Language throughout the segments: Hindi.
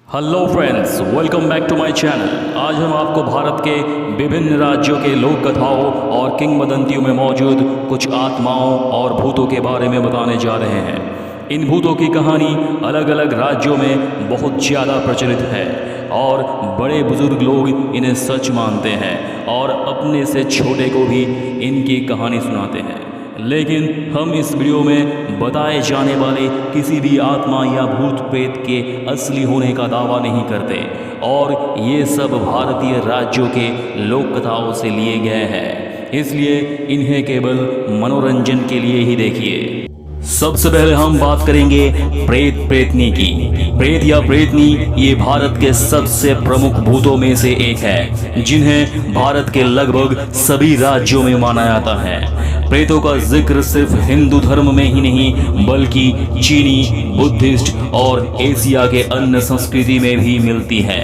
Hello friends, welcome back to my channel. आज हम आपको भारत के विभिन्न राज्यों के लोक कथाओं और किंवदंतियों में मौजूद कुछ आत्माओं और भूतों के बारे में बताने जा रहे हैं। इन भूतों की कहानी अलग अलग राज्यों में बहुत ज़्यादा प्रचलित है और बड़े बुजुर्ग लोग इन्हें सच मानते हैं और अपने से छोटे को भी इनकी कहानी सुनाते हैं। लेकिन हम इस वीडियो में बताए जाने वाले किसी भी आत्मा या भूत प्रेत के असली होने का दावा नहीं करते और ये सब भारतीय राज्यों के लोक कथाओं से लिए गए हैं, इसलिए इन्हें केवल मनोरंजन के लिए ही देखिए। सबसे पहले हम बात करेंगे प्रेत प्रेतनी की। प्रेत या प्रेतनी ये भारत के सबसे प्रमुख भूतों में से एक है, जिन्हें भारत के लगभग सभी राज्यों में माना जाता है। प्रेतों का जिक्र सिर्फ हिंदू धर्म में ही नहीं बल्कि चीनी, बुद्धिस्ट और एशिया के अन्य संस्कृति में भी मिलती है।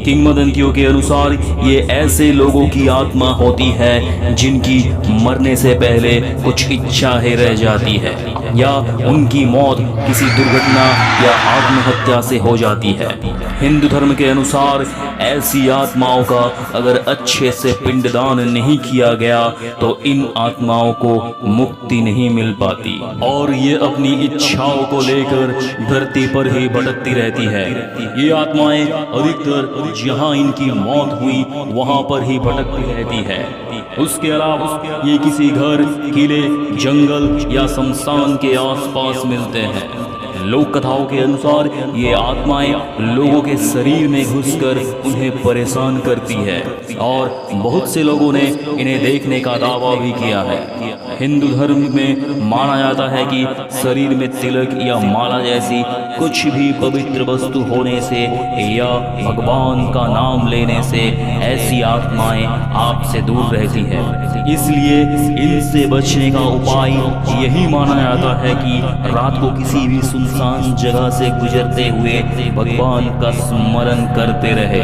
किंवदंतियों के अनुसार ये ऐसे लोगों की आत्मा होती है जिनकी मरने से पहले कुछ इच्छाएं रह जाती है या उनकी मौत किसी दुर्घटना या आत्महत्या से हो जाती है। हिंदू धर्म के अनुसार ऐसी आत्माओं का अगर अच्छे से पिंडदान नहीं किया गया तो इन आत्माओं को मुक्ति नहीं मिल पाती और ये अपनी इच्छाओं को लेकर धरती पर ही भटकती रहती है। ये आत्माएं अधिकतर जहां इनकी मौत हुई वहां पर ही भटकती रहती है। उसके अलावा ये किसी घर, किले, जंगल या शमशान के आसपास मिलते हैं। लोक कथाओं के अनुसार ये आत्माएं लोगों के शरीर में घुसकर उन्हें परेशान करती है और बहुत से लोगों ने इन्हें देखने का दावा भी किया है। हिंदू धर्म में माना जाता है कि शरीर में तिलक या माला जैसी कुछ भी पवित्र वस्तु होने से या भगवान का नाम लेने से ऐसी आत्माएं आपसे दूर रहती है। इसलिए इनसे बचने का उपाय यही माना जाता है कि रात को किसी भी सुनसान जगह से गुजरते हुए भगवान का स्मरण करते रहे।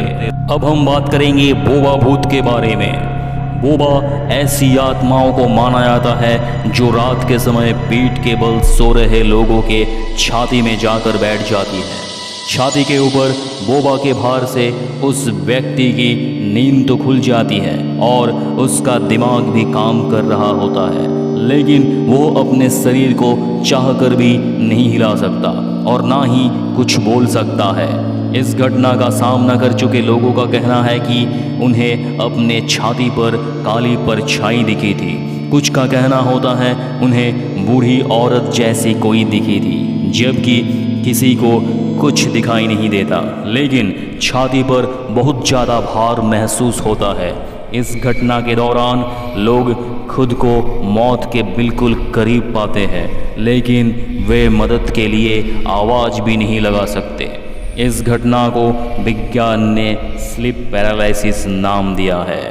अब हम बात करेंगे बोबा भूत के बारे में। बोबा ऐसी आत्माओं को माना जाता है जो रात के समय पीठ के बल सो रहे लोगों के छाती में जाकर बैठ जाती है। छाती के ऊपर बोबा के भार से उस व्यक्ति की नींद तो खुल जाती है और उसका दिमाग भी काम कर रहा होता है, लेकिन वो अपने शरीर को चाहकर भी नहीं हिला सकता और ना ही कुछ बोल सकता है। इस घटना का सामना कर चुके लोगों का कहना है कि उन्हें अपने छाती पर काली परछाई दिखी थी। कुछ का कहना होता है उन्हें बूढ़ी औरत जैसी कोई दिखी थी, जबकि किसी को कुछ दिखाई नहीं देता, लेकिन छाती पर बहुत ज़्यादा भार महसूस होता है। इस घटना के दौरान लोग खुद को मौत के बिल्कुल करीब पाते हैं, लेकिन वे मदद के लिए आवाज़ भी नहीं लगा सकते। इस घटना को विज्ञान ने स्लीप पैरालिसिस नाम दिया है।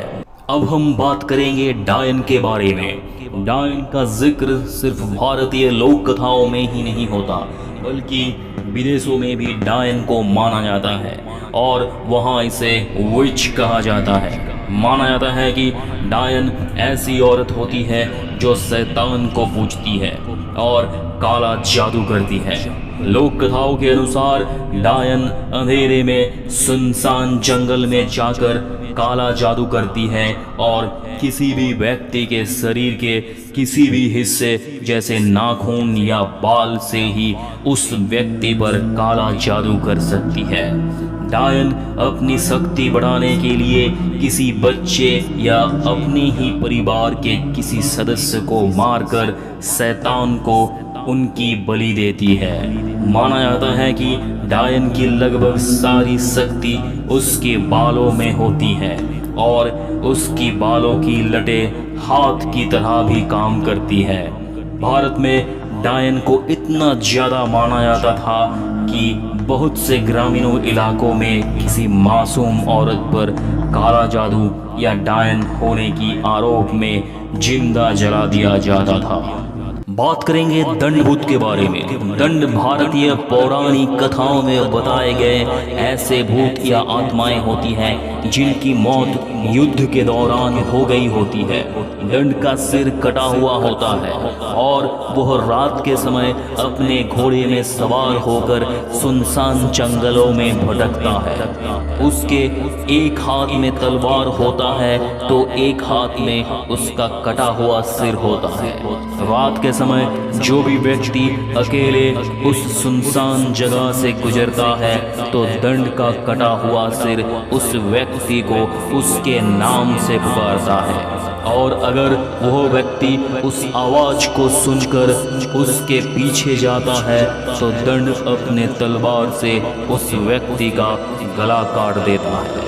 अब हम बात करेंगे डायन के बारे में। डायन का जिक्र सिर्फ भारतीय लोक कथाओं में ही नहीं होता बल्कि विदेशों में भी डायन को माना जाता है और वहाँ इसे विच कहा जाता है। माना जाता है कि डायन ऐसी औरत होती है जो शैतान को पूजती है और काला जादू करती है। लोक कथाओं के अनुसार डायन अंधेरे में सुनसान जंगल में जाकर काला जादू करती है और किसी भी व्यक्ति के शरीर के किसी भी हिस्से जैसे नाखून या बाल से ही उस व्यक्ति पर काला जादू कर सकती है। डायन अपनी शक्ति बढ़ाने के लिए किसी बच्चे या अपने ही परिवार के किसी सदस्य को मारकर शैतान को उनकी बलि देती है। माना जाता है कि डायन की लगभग सारी शक्ति उसके बालों में होती है और उसकी बालों की लटें हाथ की तरह भी काम करती है। भारत में डायन को इतना ज़्यादा माना जाता था कि बहुत से ग्रामीणों इलाकों में किसी मासूम औरत पर काला जादू या डायन होने की आरोप में जिंदा जला दिया जाता था। बात करेंगे दंड भूत के बारे में। दंड भारतीय पौराणिक कथाओं में बताए गए ऐसे भूत या आत्माएं होती हैं जिनकी मौत युद्ध के दौरान हो गई होती है। दंड का सिर कटा हुआ होता है और वह रात के समय अपने घोड़े में सवार होकर सुनसान जंगलों में भटकता है। उसके एक हाथ में तलवार होता है तो एक हाथ में उसका कटा हुआ सिर होता है। रात के समय जो भी व्यक्ति अकेले उस सुनसान जगह से गुजरता है तो दंड का कटा हुआ सिर उस व्यक्ति को उसके नाम से पुकारता है, और अगर वह व्यक्ति उस आवाज को सुनकर उसके पीछे जाता है तो दंड अपने तलवार से उस व्यक्ति का गला काट देता है।